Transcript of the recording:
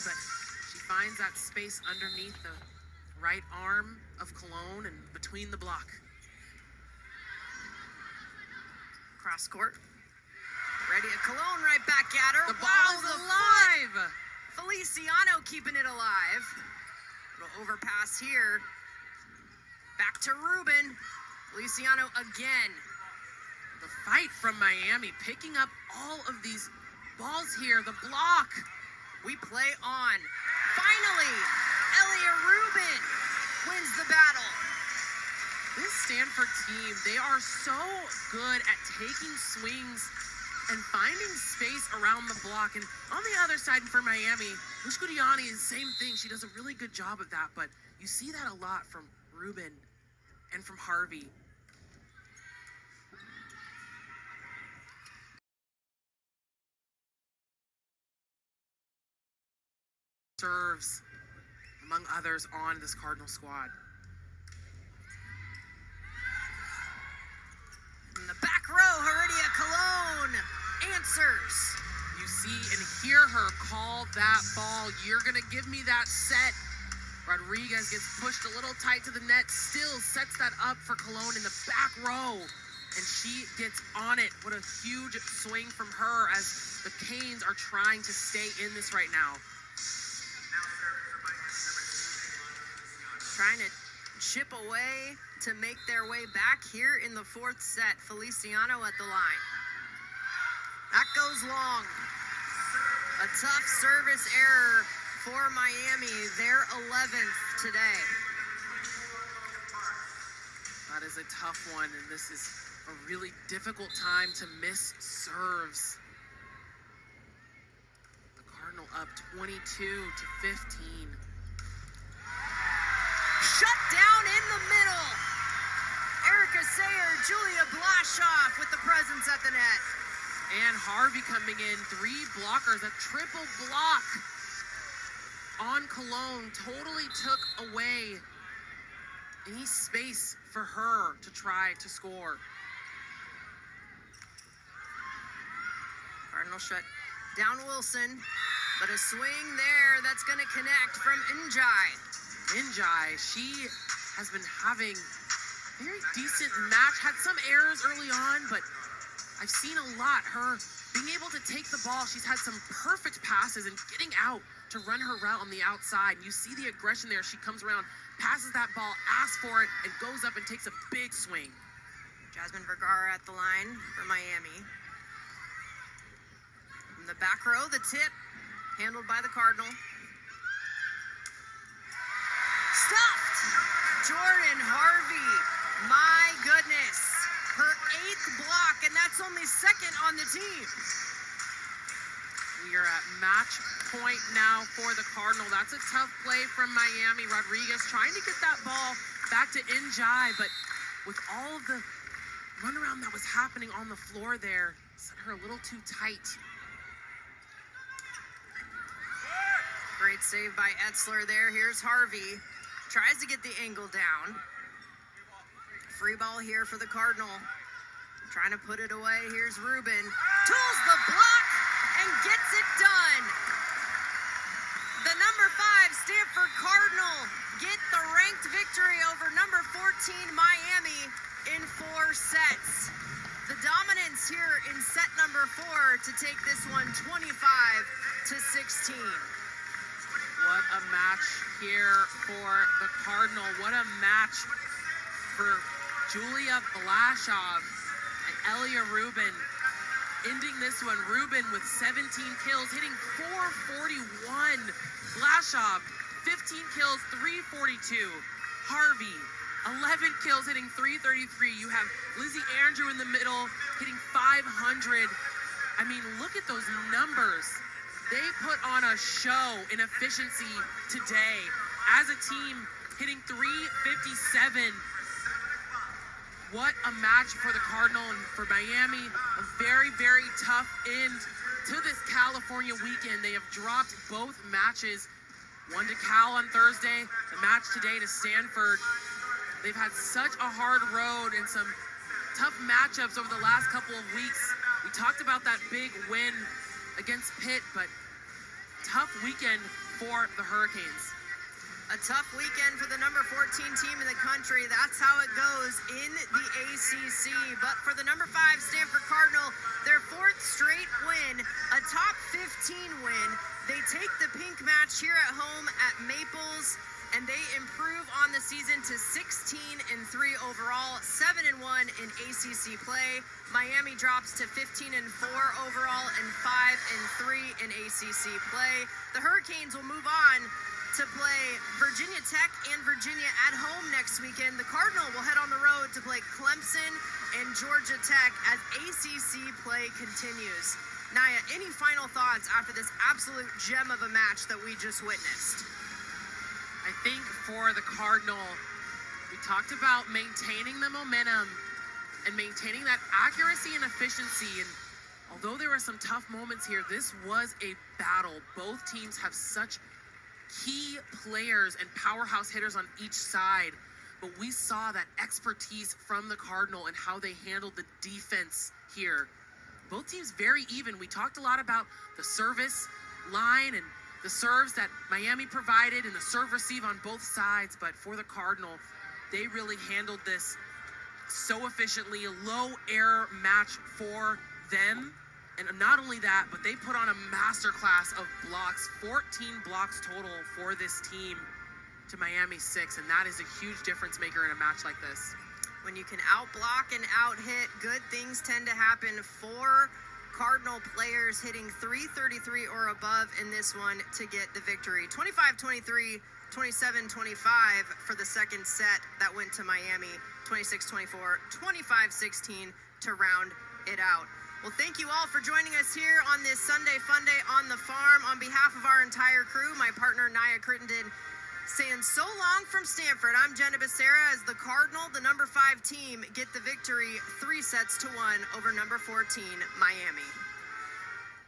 but she finds that space underneath the right arm of Cologne and between the block. Cross court. Ready at Cologne, right back at her. The ball's alive! Feliciano keeping it alive. Little overpass here. Back to Rubin. Feliciano again. The fight from Miami, picking up all of these balls here. The block. We play on. Finally, Elia Rubin wins the battle. This Stanford team, they are so good at taking swings and finding space around the block. And on the other side for Miami, Mushkudiani is the same thing. She does a really good job of that, but you see that a lot from Rubin and from Harvey. Serves, among others, on this Cardinal squad. In the back row, Heredia Cologne answers. You see and hear her call that ball. You're going to give me that set. Rodriguez gets pushed a little tight to the net, still sets that up for Cologne in the back row. And she gets on it. What a huge swing from her as the Canes are trying to stay in this right now. Trying to chip away to make their way back here in the fourth set. Feliciano at the line. That goes long. A tough service error for Miami, their 11th today. That is a tough one, and this is a really difficult time to miss serves. The Cardinal up 22-15. Shut down in the middle. Erica Sayer, Julia Blashoff with the presence at the net. And Harvey coming in, 3 blockers, a triple block on Cologne. Totally took away any space for her to try to score. Cardinal shut down Wilson, but a swing there that's going to connect from Njai. Njai, she has been having a very decent match, had some errors early on, but I've seen a lot. Her being able to take the ball, she's had some perfect passes and getting out to run her route on the outside. You see the aggression there. She comes around, passes that ball, asks for it, and goes up and takes a big swing. Jasmine Vergara at the line for Miami. In the back row, the tip handled by the Cardinal. Stuffed! Jordan Harvey, my goodness. Her 8th block, and that's only 2nd on the team. We are at match point now for the Cardinal. That's a tough play from Miami. Rodriguez trying to get that ball back to Njai, but with all of the runaround that was happening on the floor there, set her a little too tight. Great save by Etzler there. Here's Harvey. Tries to get the angle down. Free ball here for the Cardinal. Trying to put it away. Here's Rubin. Tools the block and gets it done. The number 5 Stanford Cardinal get the ranked victory over number 14 Miami in 4 sets. The dominance here in set number 4 to take this one 25-16. What a match here for the Cardinal. What a match for Julia Blashoff and Elia Rubin. Ending this one, Rubin with 17 kills, hitting 441. Blashoff, 15 kills, 342. Harvey, 11 kills, hitting 333. You have Lizzie Andrew in the middle, hitting 500. I mean, look at those numbers. They put on a show in efficiency today. As a team, hitting 357. What a match for the Cardinal and for Miami. A very, very tough end to this California weekend. They have dropped both matches. One to Cal on Thursday, the match today to Stanford. They've had such a hard road and some tough matchups over the last couple of weeks. We talked about that big win against Pitt, but tough weekend for the Hurricanes. A tough weekend for the number 14 team in the country. That's how it goes in the ACC. But for the number 5 Stanford Cardinal, their 4th straight win, a top 15 win. They take the pink match here at home at Maples, and they improve on the season to 16-3 overall, 7-1 in ACC play. Miami drops to 15-4 overall and 5-3 in ACC play. The Hurricanes will move on to play Virginia Tech and Virginia at home next weekend. The Cardinal will head on the road to play Clemson and Georgia Tech as ACC play continues. Naya, any final thoughts after this absolute gem of a match that we just witnessed? I think for the Cardinal, we talked about maintaining the momentum and maintaining that accuracy and efficiency. And although there were some tough moments here, this was a battle. Both teams have such key players and powerhouse hitters on each side, but we saw that expertise from the Cardinal and how they handled the defense here. Both teams very even. We talked a lot about the service line and the serves that Miami provided and the serve receive on both sides, but for the Cardinal, they really handled this so efficiently. A low error match for them. And not only that, but they put on a masterclass of blocks, 14 blocks total for this team to Miami 6, and that is a huge difference maker in a match like this. When you can out-block and out-hit, good things tend to happen. 4 Cardinal players hitting .333 or above in this one to get the victory. 25-23, 27-25 for the second set that went to Miami. 26-24, 25-16 to round it out. Well, thank you all for joining us here on this Sunday Fun Day on the farm. On behalf of our entire crew, my partner Naya Crittenden, saying so long from Stanford. I'm Jenna Becerra as the Cardinal, the number 5 team, get the victory 3-1 over number 14, Miami.